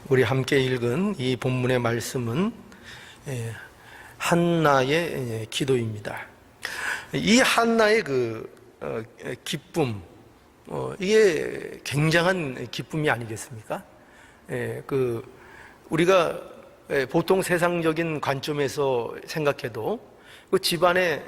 우리 함께 읽은 이 본문의 말씀은 한나의 기도입니다. 이 한나의 기쁨, 이게 굉장한 기쁨이 아니겠습니까? 우리가 보통 세상적인 관점에서 생각해도 그 집안에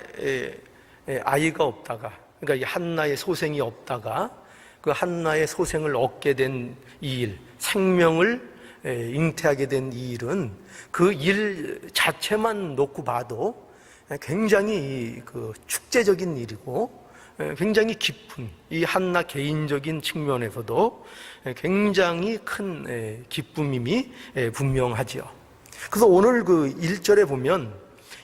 아이가 없다가, 그러니까 이 한나의 소생이 없다가 그 한나의 소생을 얻게 된 이 일, 생명을 잉태하게 된 이 일은 그 일 자체만 놓고 봐도 굉장히 축제적인 일이고 굉장히 깊은, 이 한나 개인적인 측면에서도 굉장히 큰 기쁨임이 분명하지요. 그래서 오늘 1절에 보면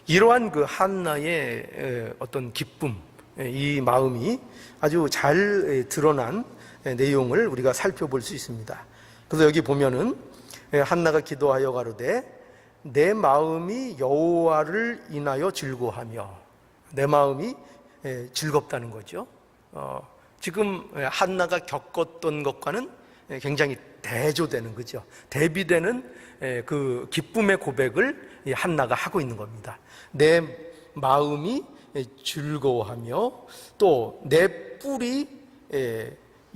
이러한 한나의 어떤 기쁨, 이 마음이 아주 잘 드러난 내용을 우리가 살펴볼 수 있습니다. 그래서 여기 보면은 한나가 기도하여 가로되 내 마음이 여호와를 인하여 즐거워하며, 내 마음이 즐겁다는 거죠. 지금 한나가 겪었던 것과는 굉장히 대조되는 거죠. 대비되는 그 기쁨의 고백을 한나가 하고 있는 겁니다. 내 마음이 즐거워하며 또 내 뿔이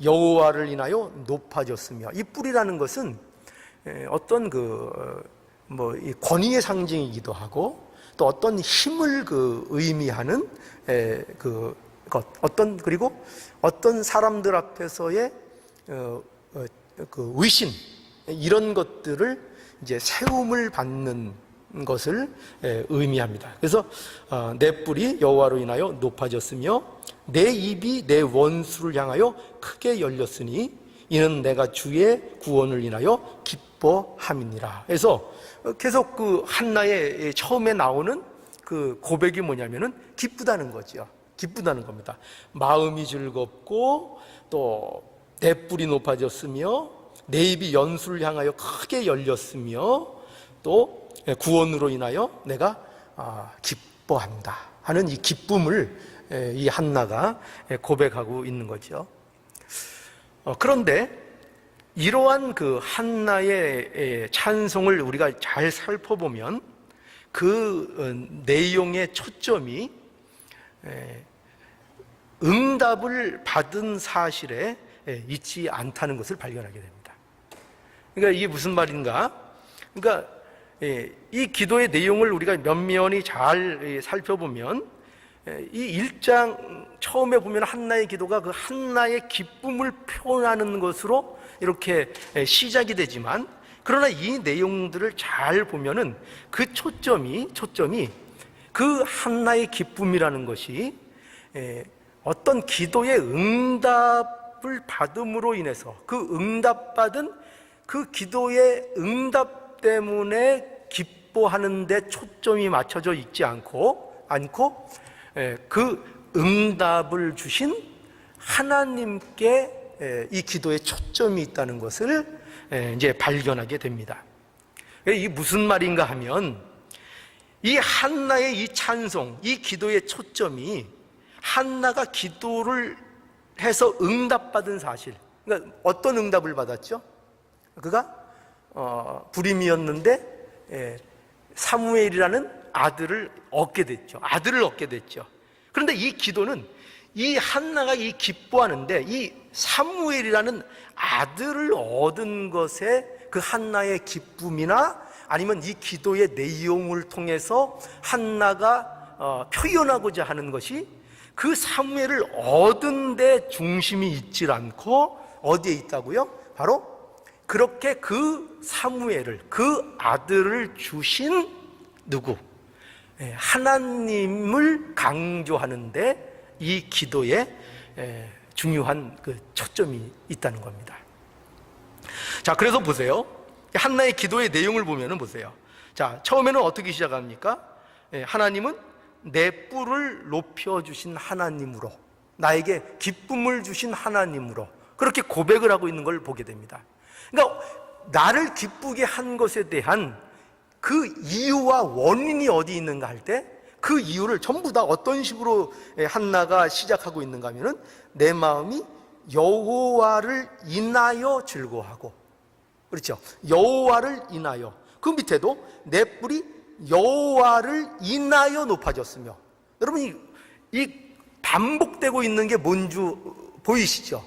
여호와를 인하여 높아졌으며, 이 뿔이라는 것은 어떤 이 권위의 상징이기도 하고 또 어떤 힘을 의미하는 그리고 어떤 사람들 앞에서의 의신, 이런 것들을 이제 세움을 받는 것을 의미합니다. 그래서 내 뿔이 여호와로 인하여 높아졌으며 내 입이 내 원수를 향하여 크게 열렸으니 이는 내가 주의 구원을 인하여 기뻐함이니라. 그래서 계속 한나의 처음에 나오는 고백이 뭐냐면은 기쁘다는 거죠. 기쁘다는 겁니다. 마음이 즐겁고 또 내 뿔이 높아졌으며 내 입이 연수를 향하여 크게 열렸으며 또 구원으로 인하여 내가 기뻐한다 하는 이 기쁨을 이 한나가 고백하고 있는 거죠. 그런데 이러한 한나의 찬송을 우리가 잘 살펴보면 그 내용의 초점이 응답을 받은 사실에 있지 않다는 것을 발견하게 됩니다. 그러니까 이게 무슨 말인가? 그러니까 이 기도의 내용을 우리가 면면히 잘 살펴보면 이 1장 처음에 보면 한나의 기도가 그 한나의 기쁨을 표현하는 것으로 이렇게 시작이 되지만, 그러나 이 내용들을 잘 보면은 그 초점이 그 한나의 기쁨이라는 것이 어떤 기도의 응답을 받음으로 인해서 그 응답받은 그 기도의 응답 때문에 기뻐하는 데 초점이 맞춰져 있지 않고 그 응답을 주신 하나님께 이 기도에 초점이 있다는 것을 이제 발견하게 됩니다. 이게 무슨 말인가 하면 이 한나의 이 찬송, 이 기도의 초점이 한나가 기도를 해서 응답받은 사실. 그러니까 어떤 응답을 받았죠? 그가 불임이었는데 사무엘이라는 아들을 얻게 됐죠. 그런데 이 기도는, 이 한나가 이 기뻐하는데 이 사무엘이라는 아들을 얻은 것에 그 한나의 기쁨이나 아니면 이 기도의 내용을 통해서 한나가 표현하고자 하는 것이 그 사무엘을 얻은 데 중심이 있질 않고 어디에 있다고요? 바로 그렇게 그 사무엘을, 그 아들을 주신 누구? 하나님을 강조하는데 이 기도에 중요한 초점이 있다는 겁니다. 자, 그래서 보세요. 한나의 기도의 내용을 보면은 보세요. 자, 처음에는 어떻게 시작합니까? 하나님은 내 뿔을 높여주신 하나님으로, 나에게 기쁨을 주신 하나님으로, 그렇게 고백을 하고 있는 걸 보게 됩니다. 그러니까 나를 기쁘게 한 것에 대한 그 이유와 원인이 어디 있는가 할 때 그 이유를 전부 다 어떤 식으로 한나가 시작하고 있는가 하면은, 내 마음이 여호와를 인하여 즐거워하고, 그렇죠? 여호와를 인하여. 그 밑에도 내 뿔이 여호와를 인하여 높아졌으며. 여러분 이 반복되고 있는 게 뭔지 보이시죠?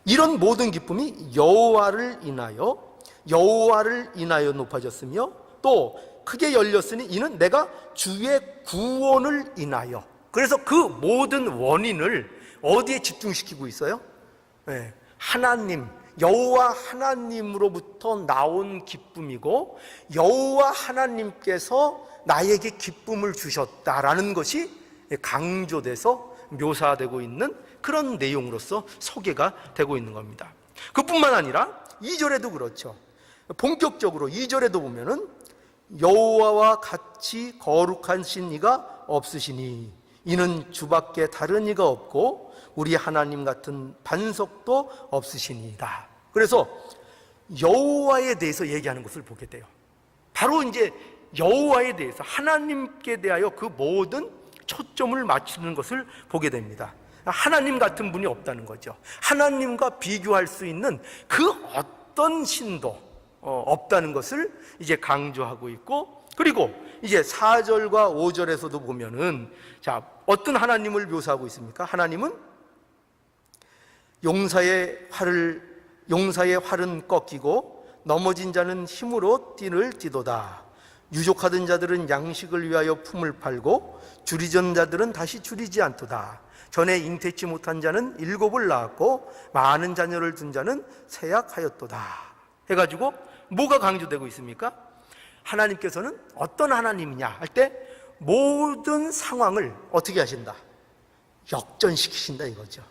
이런 모든 기쁨이 여호와를 인하여 높아졌으며, 또 크게 열렸으니 이는 내가 주의 구원을 인하여. 그래서 그 모든 원인을 어디에 집중시키고 있어요? 네, 하나님, 여호와 하나님으로부터 나온 기쁨이고, 여호와 하나님께서 나에게 기쁨을 주셨다라는 것이 강조돼서 묘사되고 있는 그런 내용으로서 소개가 되고 있는 겁니다. 그뿐만 아니라 2절에도 그렇죠. 본격적으로 2절에도 보면은 여호와와 같이 거룩하신 이가 없으시니 이는 주밖에 다른 이가 없고 우리 하나님 같은 반석도 없으시니이다. 그래서 여호와에 대해서 얘기하는 것을 보게 돼요. 바로 이제 여호와에 대해서, 하나님께 대하여 그 모든 초점을 맞추는 것을 보게 됩니다. 하나님 같은 분이 없다는 거죠. 하나님과 비교할 수 있는 그 어떤 신도 없다는 것을 이제 강조하고 있고, 그리고 이제 4절과 5절에서도 보면은, 자, 어떤 하나님을 묘사하고 있습니까? 하나님은 용사의 활은 꺾이고 넘어진 자는 힘으로 띠를 띠도다. 유족하던 자들은 양식을 위하여 품을 팔고 줄이던 자들은 다시 줄이지 않도다. 전에 잉태치 못한 자는 7을 낳았고 많은 자녀를 둔 자는 세약하였도다. 해가지고 뭐가 강조되고 있습니까? 하나님께서는 어떤 하나님이냐 할 때 모든 상황을 어떻게 하신다? 역전시키신다 이거죠.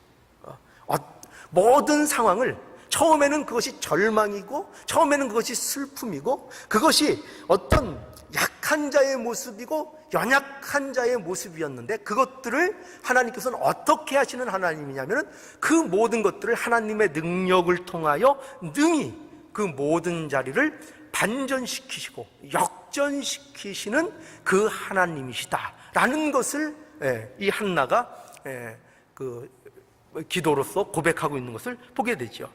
모든 상황을, 처음에는 그것이 절망이고, 처음에는 그것이 슬픔이고, 그것이 어떤 약한 자의 모습이고 연약한 자의 모습이었는데, 그것들을 하나님께서는 어떻게 하시는 하나님이냐면 그 모든 것들을 하나님의 능력을 통하여 능히 그 모든 자리를 반전시키시고 역전시키시는 그 하나님이시다라는 것을 이 한나가 그 기도로서 고백하고 있는 것을 보게 되죠.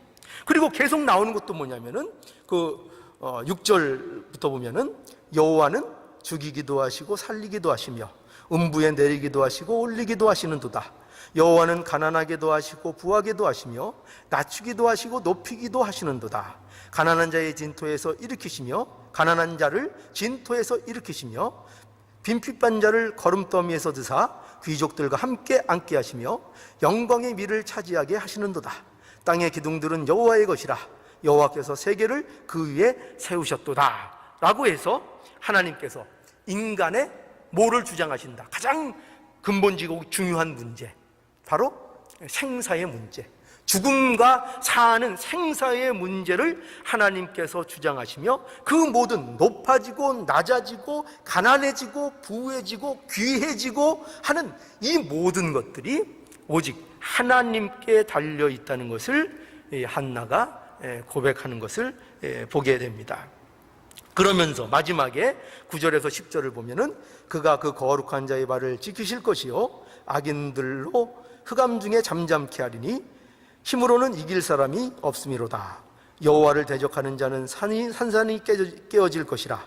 그리고 계속 나오는 것도 뭐냐면은 그 6절부터 보면은 여호와는 죽이기도 하시고 살리기도 하시며 음부에 내리기도 하시고 올리기도 하시는도다. 여호와는 가난하게도 하시고 부하게도 하시며 낮추기도 하시고 높이기도 하시는도다. 가난한 자의 진토에서 일으키시며 가난한 자를 진토에서 일으키시며 빈핍한 자를 거름더미에서 드사 귀족들과 함께 앉게 하시며 영광의 미를 차지하게 하시는도다. 땅의 기둥들은 여호와의 것이라 여호와께서 세계를 그 위에 세우셨도다. 라고 해서 하나님께서 인간의 뭐를 주장하신다? 가장 근본적이고 중요한 문제, 바로 생사의 문제, 죽음과 사는 생사의 문제를 하나님께서 주장하시며 그 모든 높아지고 낮아지고 가난해지고 부해지고 귀해지고 하는 이 모든 것들이 오직 하나님께 달려 있다는 것을 한나가 고백하는 것을 보게 됩니다. 그러면서 마지막에 9절에서 10절을 보면은 그가 그 거룩한 자의 발을 지키실 것이요 악인들로 흑암 중에 잠잠케 하리니 힘으로는 이길 사람이 없음이로다. 여호와를 대적하는 자는 산산이 깨어질 것이라.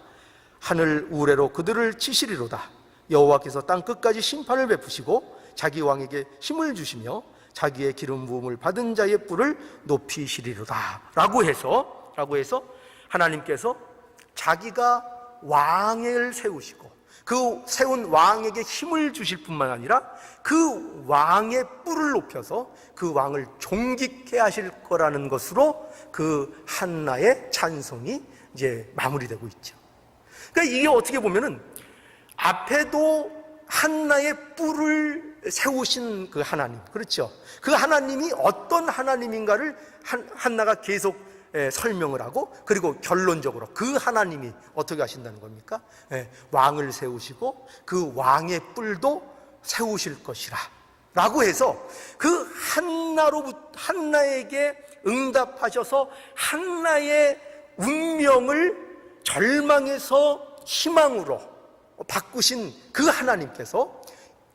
하늘 우레로 그들을 치시리로다. 여호와께서 땅 끝까지 심판을 베푸시고 자기 왕에게 힘을 주시며 자기의 기름 부음을 받은 자의 뿔을 높이시리로다. 라고 해서 하나님께서 자기가 왕을 세우시고 그 세운 왕에게 힘을 주실 뿐만 아니라 그 왕의 뿔을 높여서 그 왕을 존귀케 하실 거라는 것으로 그 한나의 찬송이 이제 마무리되고 있죠. 그러니까 이게 어떻게 보면은 앞에도 한나의 뿔을 세우신 그 하나님, 그렇죠? 그 하나님이 어떤 하나님인가를 한나가 계속 설명을 하고, 그리고 결론적으로 그 하나님이 어떻게 하신다는 겁니까? 왕을 세우시고 그 왕의 뿔도 세우실 것이라 라고 해서 그 한나에게 응답하셔서 한나의 운명을 절망에서 희망으로 바꾸신 그 하나님께서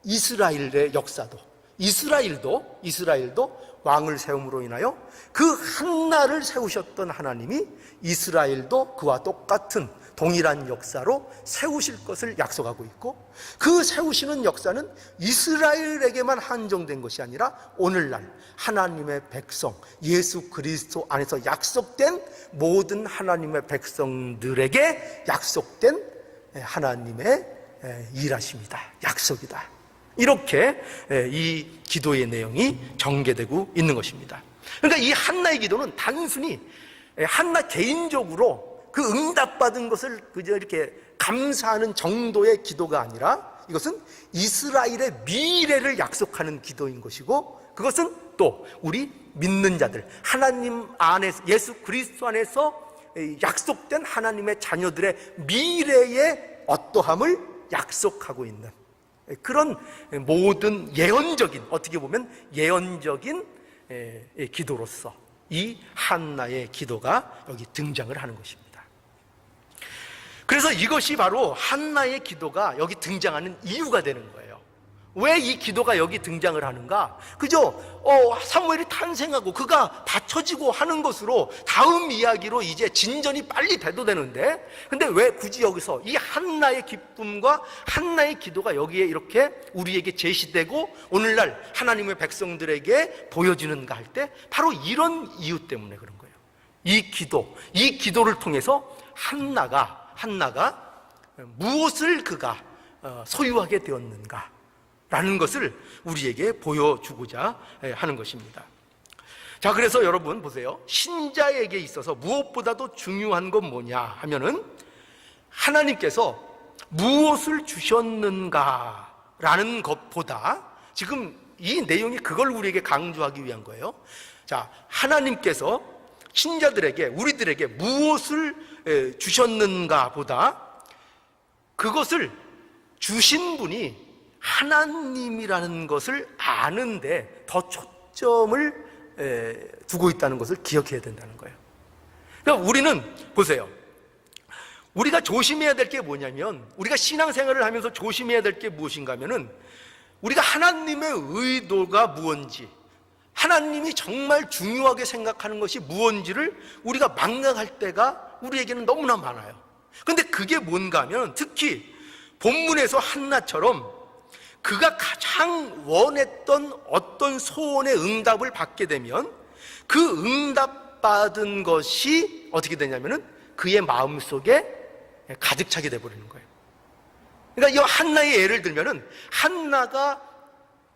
이스라엘의 역사도, 이스라엘도 왕을 세움으로 인하여 그 한나를 세우셨던 하나님이 이스라엘도 그와 똑같은 동일한 역사로 세우실 것을 약속하고 있고, 그 세우시는 역사는 이스라엘에게만 한정된 것이 아니라 오늘날 하나님의 백성 예수 그리스도 안에서 약속된 모든 하나님의 백성들에게 약속된 하나님의 일하심이다, 약속이다. 이렇게 이 기도의 내용이 전개되고 있는 것입니다. 그러니까 이 한나의 기도는 단순히 한나 개인적으로 그 응답받은 것을 그저 이렇게 감사하는 정도의 기도가 아니라, 이것은 이스라엘의 미래를 약속하는 기도인 것이고, 그것은 또 우리 믿는 자들, 하나님 안에서, 예수 그리스도 안에서 약속된 하나님의 자녀들의 미래의 어떠함을 약속하고 있는 그런 모든 예언적인, 어떻게 보면 예언적인 기도로서 이 한나의 기도가 여기 등장을 하는 것입니다. 그래서 이것이 바로 한나의 기도가 여기 등장하는 이유가 되는 거예요. 왜 이 기도가 여기 등장을 하는가? 그저 사무엘이 탄생하고 그가 받쳐지고 하는 것으로 다음 이야기로 이제 진전이 빨리 돼도 되는데, 근데 왜 굳이 여기서 이 한나의 기쁨과 한나의 기도가 여기에 이렇게 우리에게 제시되고 오늘날 하나님의 백성들에게 보여지는가 할 때, 바로 이런 이유 때문에 그런 거예요. 이 기도를 통해서 한나가 무엇을 그가 소유하게 되었는가 라는 것을 우리에게 보여주고자 하는 것입니다. 자, 그래서 여러분 보세요. 신자에게 있어서 무엇보다도 중요한 건 뭐냐 하면은, 하나님께서 무엇을 주셨는가 라는 것보다, 지금 이 내용이 그걸 우리에게 강조하기 위한 거예요. 자, 하나님께서 신자들에게, 우리들에게 무엇을 주셨는가 보다, 그것을 주신 분이 하나님이라는 것을 아는데 더 초점을 두고 있다는 것을 기억해야 된다는 거예요. 그러니까 우리는 보세요, 우리가 조심해야 될 게 뭐냐면, 우리가 신앙생활을 하면서 조심해야 될 게 무엇인가 하면은, 우리가 하나님의 의도가 무엇인지, 하나님이 정말 중요하게 생각하는 것이 무엇인지를 우리가 망각할 때가 우리에게는 너무나 많아요. 근데 그게 뭔가 하면, 특히 본문에서 한나처럼 그가 가장 원했던 어떤 소원의 응답을 받게 되면, 그 응답받은 것이 어떻게 되냐면은 그의 마음속에 가득 차게 돼버리는 거예요. 그러니까 이 한나의 예를 들면은, 한나가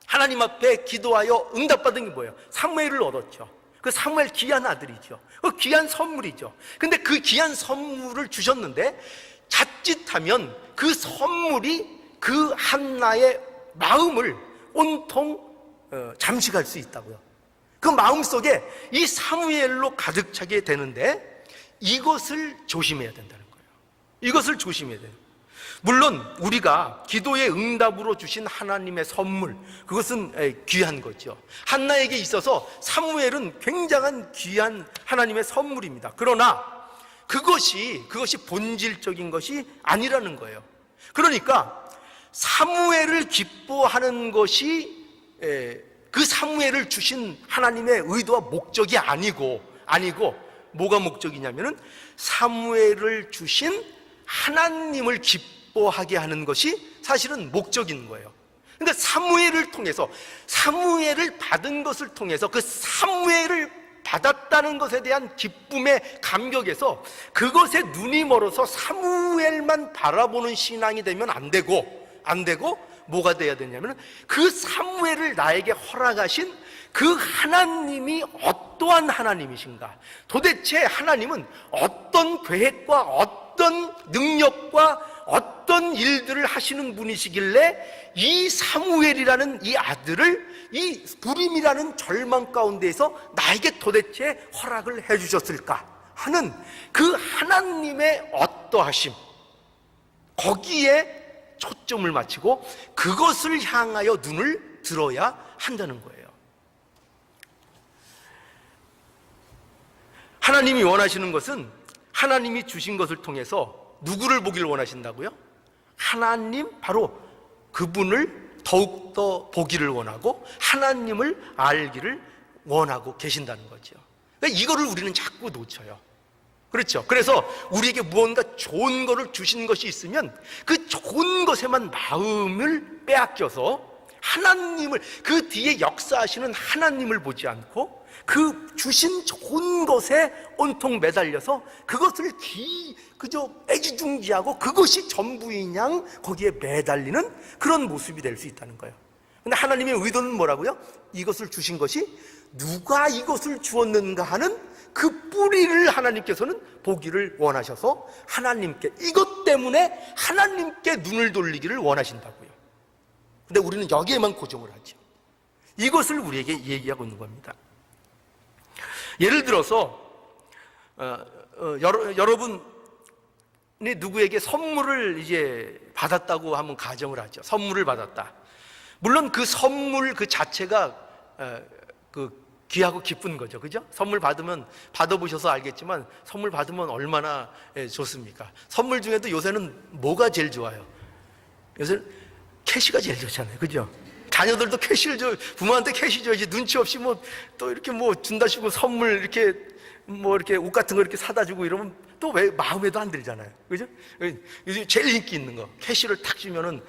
하나님 앞에 기도하여 응답받은 게 뭐예요? 사무엘을 얻었죠. 그 사무엘 귀한 아들이죠. 그 귀한 선물이죠. 근데 그 귀한 선물을 주셨는데, 자칫하면 그 선물이 그 한나의 마음을 온통 잠식할 수 있다고요. 그 마음속에 이 사무엘로 가득 차게 되는데, 이것을 조심해야 된다는 거예요. 이것을 조심해야 돼요. 물론 우리가 기도의 응답으로 주신 하나님의 선물, 그것은 귀한 거죠. 한나에게 있어서 사무엘은 굉장한 귀한 하나님의 선물입니다. 그러나 그것이 본질적인 것이 아니라는 거예요. 그러니까 사무엘을 기뻐하는 것이 그 사무엘을 주신 하나님의 의도와 목적이 아니고 뭐가 목적이냐면은, 사무엘을 주신 하나님을 기뻐하게 하는 것이 사실은 목적인 거예요. 그러니까 사무엘을 통해서, 사무엘을 받은 것을 통해서, 그 사무엘을 받았다는 것에 대한 기쁨의 감격에서 그것에 눈이 멀어서 사무엘만 바라보는 신앙이 되면 안 되고 뭐가 돼야 되냐면, 그 사무엘을 나에게 허락하신 그 하나님이 어떠한 하나님이신가, 도대체 하나님은 어떤 계획과 어떤 능력과 어떤 일들을 하시는 분이시길래 이 사무엘이라는 이 아들을 이 불임이라는 절망 가운데에서 나에게 도대체 허락을 해주셨을까 하는 그 하나님의 어떠하심, 거기에 초점을 맞추고 그것을 향하여 눈을 들어야 한다는 거예요. 하나님이 원하시는 것은, 하나님이 주신 것을 통해서 누구를 보길 원하신다고요? 하나님, 바로 그분을 더욱더 보기를 원하고 하나님을 알기를 원하고 계신다는 거죠. 그러니까 이거를 우리는 자꾸 놓쳐요. 그렇죠. 그래서 우리에게 무언가 좋은 거를 주신 것이 있으면 그 좋은 것에만 마음을 빼앗겨서 하나님을, 그 뒤에 역사하시는 하나님을 보지 않고 그 주신 좋은 것에 온통 매달려서 그것을 그저 애지중지하고 그것이 전부인 양 거기에 매달리는 그런 모습이 될 수 있다는 거예요. 근데 하나님의 의도는 뭐라고요? 이것을 주신 것이 누가 이것을 주었는가 하는 그 뿌리를 하나님께서는 보기를 원하셔서 하나님께, 이것 때문에 하나님께 눈을 돌리기를 원하신다고요. 근데 우리는 여기에만 고정을 하죠. 이것을 우리에게 얘기하고 있는 겁니다. 예를 들어서 여러분이 누구에게 선물을 이제 받았다고 한번 가정을 하죠. 선물을 받았다. 물론 그 선물 그 자체가 귀하고 기쁜 거죠. 그죠? 선물 받아보셔서 알겠지만 선물 받으면 얼마나 좋습니까? 선물 중에도 요새는 뭐가 제일 좋아요? 요새 캐시가 제일 좋잖아요. 그죠? 자녀들도 캐시를 줘, 부모한테 캐시 줘야지. 눈치 없이 또 이렇게 준다시고 선물 이렇게 옷 같은 거 이렇게 사다 주고 이러면 또 왜 마음에도 안 들잖아요. 그죠? 요즘 제일 인기 있는 거 캐시를 탁 주면은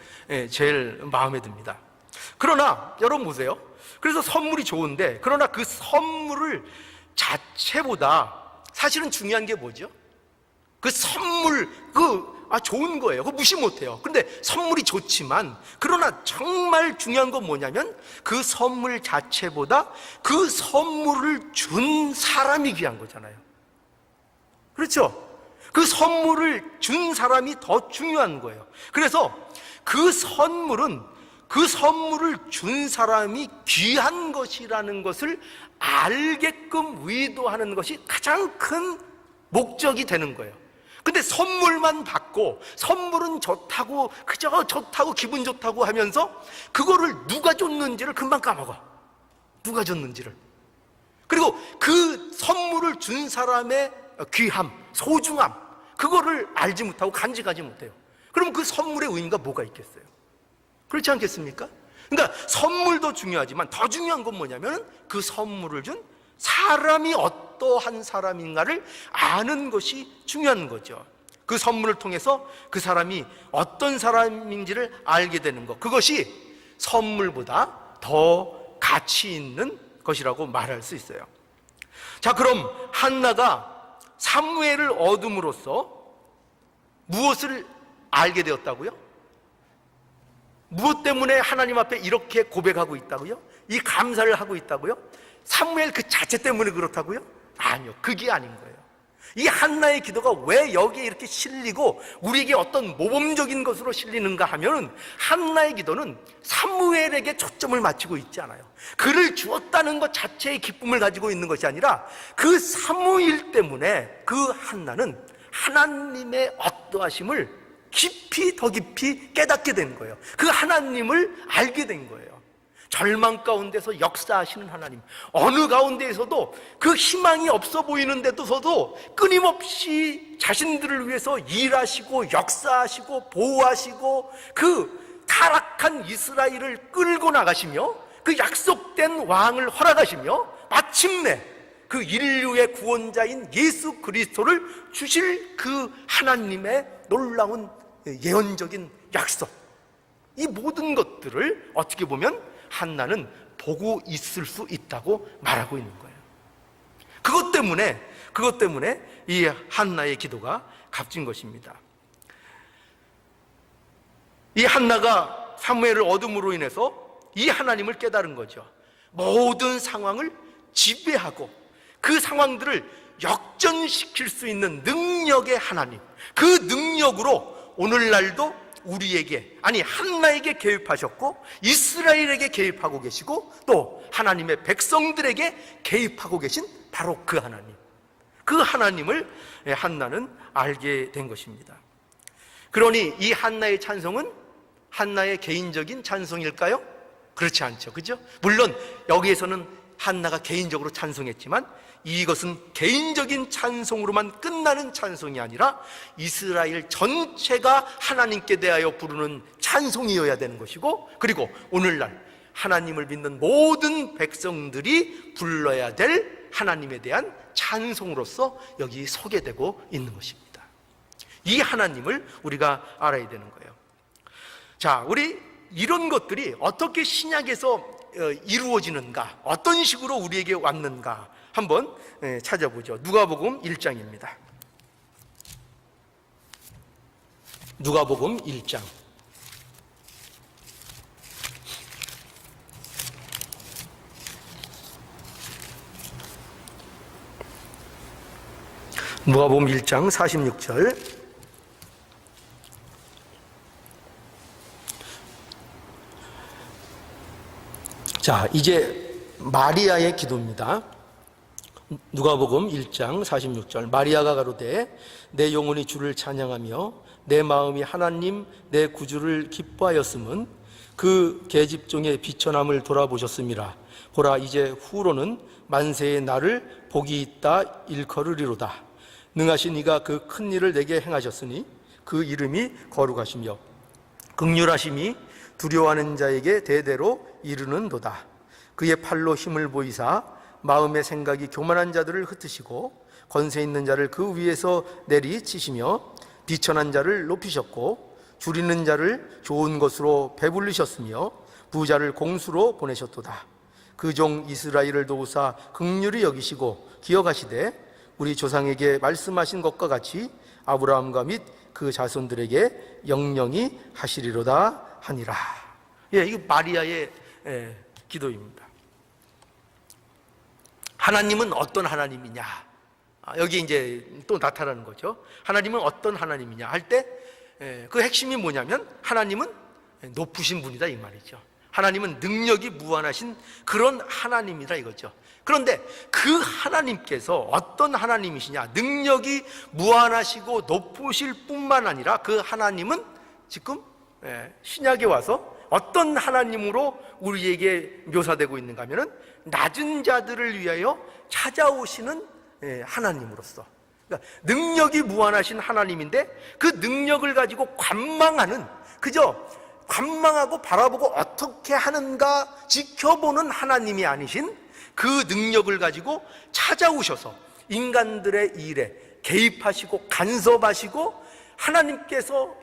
제일 마음에 듭니다. 그러나 여러분 보세요. 그래서 선물이 좋은데, 그러나 그 선물을 자체보다 사실은 중요한 게 뭐죠? 그 선물, 좋은 거예요. 그거 무시 못해요. 근데 선물이 좋지만, 그러나 정말 중요한 건 뭐냐면 그 선물 자체보다 그 선물을 준 사람이 귀한 거잖아요. 그렇죠? 그 선물을 준 사람이 더 중요한 거예요. 그래서 그 선물을 준 사람이 귀한 것이라는 것을 알게끔 의도하는 것이 가장 큰 목적이 되는 거예요. 근데 선물만 받고 선물은 좋다고, 그저 좋다고 기분 좋다고 하면서 그거를 누가 줬는지를 금방 까먹어. 누가 줬는지를. 그리고 그 선물을 준 사람의 귀함, 소중함, 그거를 알지 못하고 간직하지 못해요. 그럼 그 선물의 의미가 뭐가 있겠어요? 그렇지 않겠습니까? 그러니까 선물도 중요하지만 더 중요한 건 뭐냐면 그 선물을 준 사람이 어떠한 사람인가를 아는 것이 중요한 거죠. 그 선물을 통해서 그 사람이 어떤 사람인지를 알게 되는 것, 그것이 선물보다 더 가치 있는 것이라고 말할 수 있어요. 자, 그럼 한나가 사무엘을 얻음으로써 무엇을 알게 되었다고요? 무엇 때문에 하나님 앞에 이렇게 고백하고 있다고요? 이 감사를 하고 있다고요? 사무엘 그 자체 때문에 그렇다고요? 아니요, 그게 아닌 거예요. 이 한나의 기도가 왜 여기에 이렇게 실리고 우리에게 어떤 모범적인 것으로 실리는가 하면, 한나의 기도는 사무엘에게 초점을 맞추고 있지 않아요. 그를 주었다는 것 자체의 기쁨을 가지고 있는 것이 아니라 그 사무엘 때문에 그 한나는 하나님의 어떠하심을 더 깊이 깨닫게 된 거예요. 그 하나님을 알게 된 거예요. 절망 가운데서 역사하시는 하나님, 어느 가운데에서도 그 희망이 없어 보이는데도서도 끊임없이 자신들을 위해서 일하시고 역사하시고 보호하시고 그 타락한 이스라엘을 끌고 나가시며 그 약속된 왕을 허락하시며 마침내 그 인류의 구원자인 예수 그리스도를 주실 그 하나님의 놀라운 예언적인 약속, 이 모든 것들을 어떻게 보면 한나는 보고 있을 수 있다고 말하고 있는 거예요. 그것 때문에 이 한나의 기도가 값진 것입니다. 이 한나가 사무엘을 얻음으로 인해서 이 하나님을 깨달은 거죠. 모든 상황을 지배하고 그 상황들을 역전시킬 수 있는 능력의 하나님, 그 능력으로 오늘날도 우리에게, 아니 한나에게 개입하셨고 이스라엘에게 개입하고 계시고 또 하나님의 백성들에게 개입하고 계신 바로 그 하나님, 그 하나님을 한나는 알게 된 것입니다. 그러니 이 한나의 찬송은 한나의 개인적인 찬송일까요? 그렇지 않죠. 그죠? 물론 여기에서는 한나가 개인적으로 찬송했지만 이것은 개인적인 찬송으로만 끝나는 찬송이 아니라 이스라엘 전체가 하나님께 대하여 부르는 찬송이어야 되는 것이고, 그리고 오늘날 하나님을 믿는 모든 백성들이 불러야 될 하나님에 대한 찬송으로서 여기 소개되고 있는 것입니다. 이 하나님을 우리가 알아야 되는 거예요. 자, 우리 이런 것들이 어떻게 신약에서 이루어지는가, 어떤 식으로 우리에게 왔는가 한번 찾아보죠. 누가복음 1장입니다. 누가복음 1장. 누가복음 1장 46절. 자, 이제 마리아의 기도입니다. 누가복음 1장 46절. 마리아가 가로되 내 영혼이 주를 찬양하며 내 마음이 하나님 내 구주를 기뻐하였음은 그 계집종의 비천함을 돌아보셨음이라. 보라, 이제 후로는 만세의 나를 복이 있다 일컬으리로다. 능하신 이가 그 큰 일을 내게 행하셨으니 그 이름이 거룩하시며 긍휼하심이 두려워하는 자에게 대대로 이르는도다. 그의 팔로 힘을 보이사 마음의 생각이 교만한 자들을 흩으시고 권세 있는 자를 그 위에서 내리치시며 비천한 자를 높이셨고 줄이는 자를 좋은 것으로 배불리셨으며 부자를 공수로 보내셨도다. 그 종 이스라엘을 도우사 긍휼히 여기시고 기억하시되 우리 조상에게 말씀하신 것과 같이 아브라함과 및 그 자손들에게 영영히 하시리로다 하니라. 예, 이게 마리아의 기도입니다. 하나님은 어떤 하나님이냐? 여기 이제 또 나타나는 거죠. 하나님은 어떤 하나님이냐 할 때 그 핵심이 뭐냐면 하나님은 높으신 분이다 이 말이죠. 하나님은 능력이 무한하신 그런 하나님이다 이거죠. 그런데 그 하나님께서 어떤 하나님이시냐? 능력이 무한하시고 높으실 뿐만 아니라 그 하나님은 지금 신약에 와서 어떤 하나님으로 우리에게 묘사되고 있는가 하면은 낮은 자들을 위하여 찾아오시는 하나님으로서, 그러니까 능력이 무한하신 하나님인데 그 능력을 가지고 관망하는, 그저 관망하고 바라보고 어떻게 하는가 지켜보는 하나님이 아니신 그 능력을 가지고 찾아오셔서 인간들의 일에 개입하시고 간섭하시고 하나님께서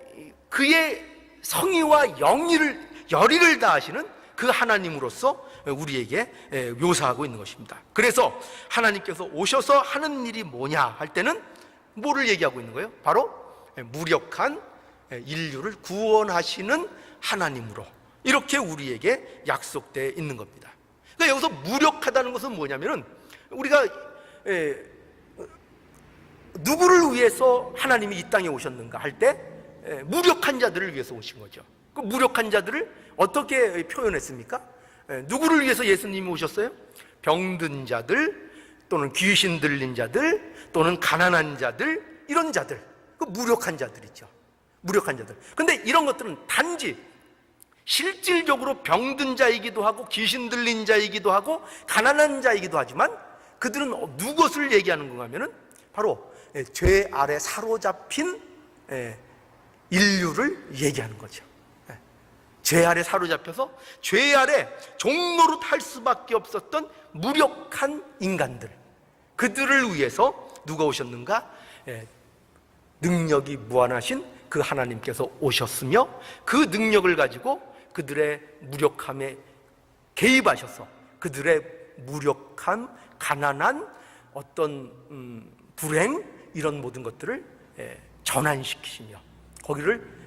그의 성의와 열의를 다하시는 그 하나님으로서 우리에게 묘사하고 있는 것입니다. 그래서 하나님께서 오셔서 하는 일이 뭐냐 할 때는 뭐를 얘기하고 있는 거예요? 바로 무력한 인류를 구원하시는 하나님으로 이렇게 우리에게 약속되어 있는 겁니다. 그러니까 여기서 무력하다는 것은 뭐냐면은 우리가 누구를 위해서 하나님이 이 땅에 오셨는가 할 때 무력한 자들을 위해서 오신 거죠. 그 무력한 자들을 어떻게 표현했습니까? 누구를 위해서 예수님이 오셨어요? 병든 자들 또는 귀신 들린 자들 또는 가난한 자들, 이런 자들, 그 무력한 자들이죠. 무력한 자들. 근데 이런 것들은 단지 실질적으로 병든 자이기도 하고 귀신 들린 자이기도 하고 가난한 자이기도 하지만 그들은 누구를 얘기하는 건가 하면은 바로 죄 아래 사로잡힌 인류를 얘기하는 거죠. 죄 아래 사로잡혀서 죄 아래 종노릇 할 수밖에 없었던 무력한 인간들, 그들을 위해서 누가 오셨는가? 능력이 무한하신 그 하나님께서 오셨으며 그 능력을 가지고 그들의 무력함에 개입하셔서 그들의 무력함, 가난한 어떤 불행, 이런 모든 것들을 전환시키시며 거기를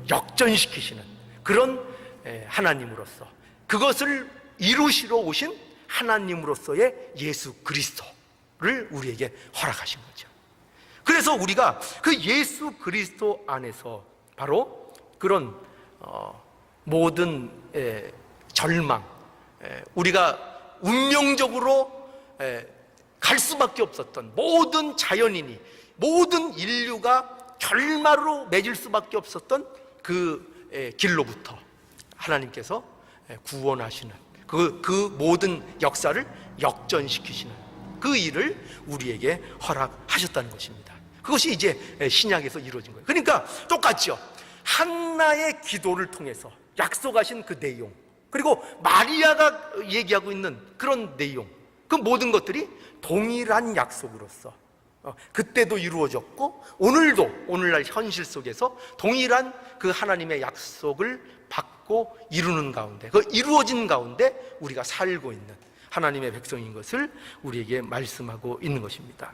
역전시키시는 그런 하나님으로서, 그것을 이루시러 오신 하나님으로서의 예수 그리스도를 우리에게 허락하신 거죠. 그래서 우리가 그 예수 그리스도 안에서 바로 그런 모든 절망, 우리가 운명적으로 갈 수밖에 없었던 모든 자연인이, 모든 인류가 결말로 맺을 수밖에 없었던 그 길로부터 하나님께서 구원하시는 그 모든 역사를 역전시키시는 그 일을 우리에게 허락하셨다는 것입니다. 그것이 이제 신약에서 이루어진 거예요. 그러니까 똑같죠. 한나의 기도를 통해서 약속하신 그 내용, 그리고 마리아가 얘기하고 있는 그런 내용, 그 모든 것들이 동일한 약속으로서 그때도 이루어졌고 오늘날 현실 속에서 동일한 그 하나님의 약속을 받고 이루는 가운데, 그 이루어진 가운데 우리가 살고 있는 하나님의 백성인 것을 우리에게 말씀하고 있는 것입니다.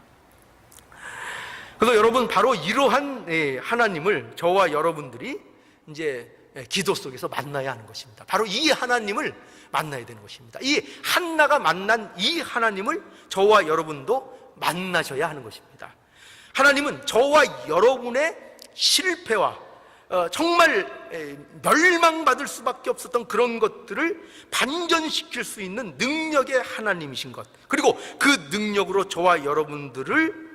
그래서 여러분, 바로 이러한 하나님을 저와 여러분들이 이제 기도 속에서 만나야 하는 것입니다. 바로 이 하나님을 만나야 되는 것입니다. 이 한나가 만난 이 하나님을 저와 여러분도 만나셔야 하는 것입니다. 하나님은 저와 여러분의 실패와 정말 멸망받을 수밖에 없었던 그런 것들을 반전시킬 수 있는 능력의 하나님이신 것, 그리고 그 능력으로 저와 여러분들을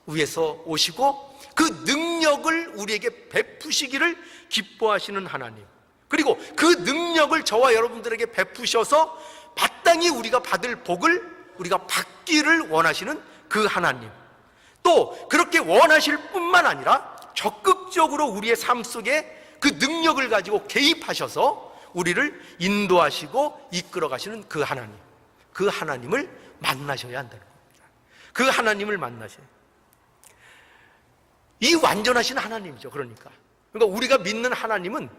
위해서 오시고 그 능력을 우리에게 베푸시기를 기뻐하시는 하나님, 그리고 그 능력을 저와 여러분들에게 베푸셔서 마땅히 우리가 받을 복을 우리가 받기를 원하시는 그 하나님, 또 그렇게 원하실 뿐만 아니라 적극적으로 우리의 삶 속에 그 능력을 가지고 개입하셔서 우리를 인도하시고 이끌어 가시는 그 하나님, 그 하나님을 만나셔야 한다는 겁니다. 그 하나님을 만나셔야, 이 완전하신 하나님이죠. 그러니까 우리가 믿는 하나님은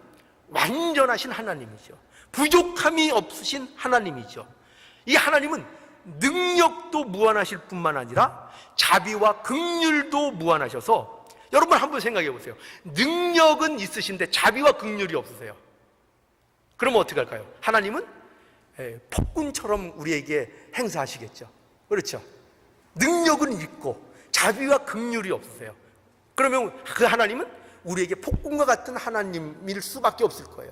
완전하신 하나님이죠. 부족함이 없으신 하나님이죠. 이 하나님은 능력도 무한하실 뿐만 아니라 자비와 긍휼도 무한하셔서, 여러분 한번 생각해 보세요. 능력은 있으신데 자비와 긍휼이 없으세요. 그러면 어떻게 할까요? 하나님은 폭군처럼 우리에게 행사하시겠죠. 그렇죠? 능력은 있고 자비와 긍휼이 없으세요. 그러면 그 하나님은 우리에게 폭군과 같은 하나님일 수밖에 없을 거예요.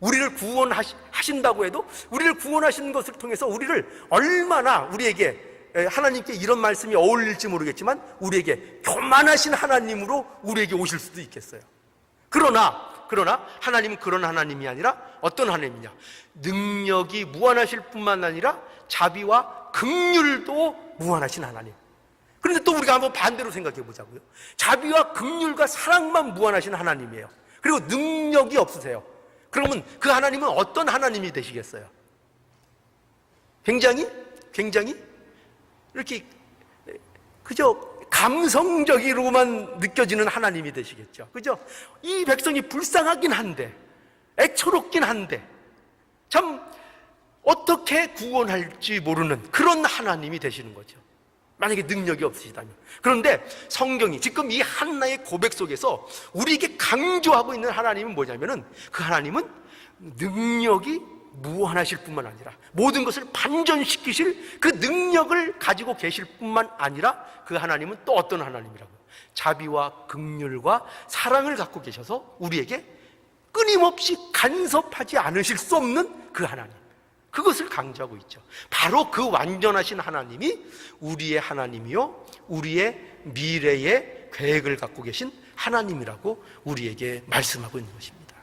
우리를 구원하신다고 해도 우리를 구원하시는 것을 통해서 우리를 얼마나 우리에게, 하나님께 이런 말씀이 어울릴지 모르겠지만 우리에게 교만하신 하나님으로 우리에게 오실 수도 있겠어요. 그러나 하나님은 그런 하나님이 아니라 어떤 하나님이냐? 능력이 무한하실 뿐만 아니라 자비와 긍휼도 무한하신 하나님. 그런데 또 우리가 한번 반대로 생각해 보자고요. 자비와 긍휼과 사랑만 무한하신 하나님이에요. 그리고 능력이 없으세요. 그러면 그 하나님은 어떤 하나님이 되시겠어요? 굉장히 이렇게 그저 감성적으로만 느껴지는 하나님이 되시겠죠. 그죠? 이 백성이 불쌍하긴 한데, 애처롭긴 한데, 참 어떻게 구원할지 모르는 그런 하나님이 되시는 거죠. 만약에 능력이 없으시다면. 그런데 성경이 지금 이 한나의 고백 속에서 우리에게 강조하고 있는 하나님은 뭐냐면은, 그 하나님은 능력이 무한하실 뿐만 아니라 모든 것을 반전시키실 그 능력을 가지고 계실 뿐만 아니라 그 하나님은 또 어떤 하나님이라고요? 자비와 긍휼과 사랑을 갖고 계셔서 우리에게 끊임없이 간섭하지 않으실 수 없는 그 하나님, 그것을 강조하고 있죠. 바로 그 완전하신 하나님이 우리의 하나님이요 우리의 미래의 계획을 갖고 계신 하나님이라고 우리에게 말씀하고 있는 것입니다.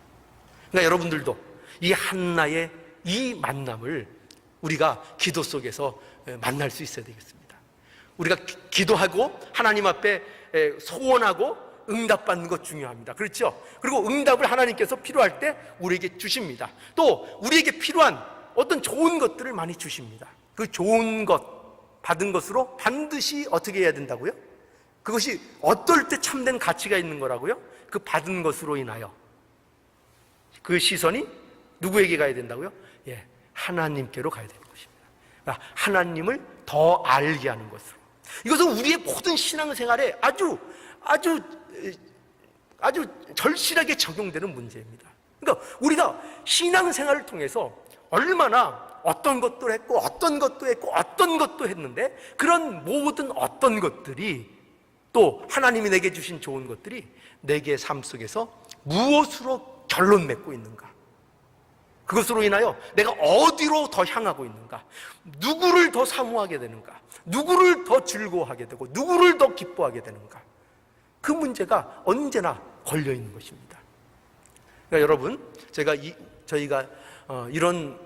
그러니까 여러분들도 이 한나의 이 만남을 우리가 기도 속에서 만날 수 있어야 되겠습니다. 우리가 기도하고 하나님 앞에 소원하고 응답받는 것 중요합니다. 그렇죠? 그리고 응답을 하나님께서 필요할 때 우리에게 주십니다. 또 우리에게 필요한 어떤 좋은 것들을 많이 주십니다. 그 좋은 것 받은 것으로 반드시 어떻게 해야 된다고요? 그것이 어떨 때 참된 가치가 있는 거라고요? 그 받은 것으로 인하여 그 시선이 누구에게 가야 된다고요? 하나님께로 가야 되는 것입니다. 그러니까 하나님을 더 알게 하는 것으로. 이것은 우리의 모든 신앙생활에 아주 절실하게 적용되는 문제입니다. 그러니까 우리가 신앙생활을 통해서 얼마나 어떤 것도 했고 어떤 것도 했는데, 그런 모든 어떤 것들이, 또 하나님이 내게 주신 좋은 것들이 내게 삶 속에서 무엇으로 결론 맺고 있는가, 그것으로 인하여 내가 어디로 더 향하고 있는가, 누구를 더 사모하게 되는가, 누구를 더 즐거워하게 되고 누구를 더 기뻐하게 되는가, 그 문제가 언제나 걸려 있는 것입니다. 그러니까 여러분, 저희가 이런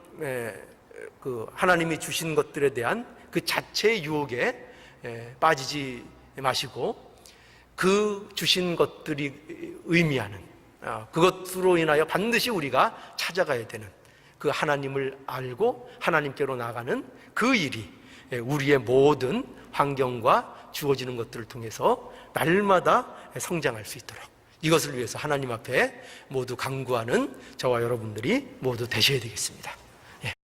그 하나님이 주신 것들에 대한 그 자체의 유혹에 빠지지 마시고, 그 주신 것들이 의미하는 그것으로 인하여 반드시 우리가 찾아가야 되는 그 하나님을 알고 하나님께로 나가는 그 일이 우리의 모든 환경과 주어지는 것들을 통해서 날마다 성장할 수 있도록, 이것을 위해서 하나님 앞에 모두 간구하는 저와 여러분들이 모두 되셔야 되겠습니다.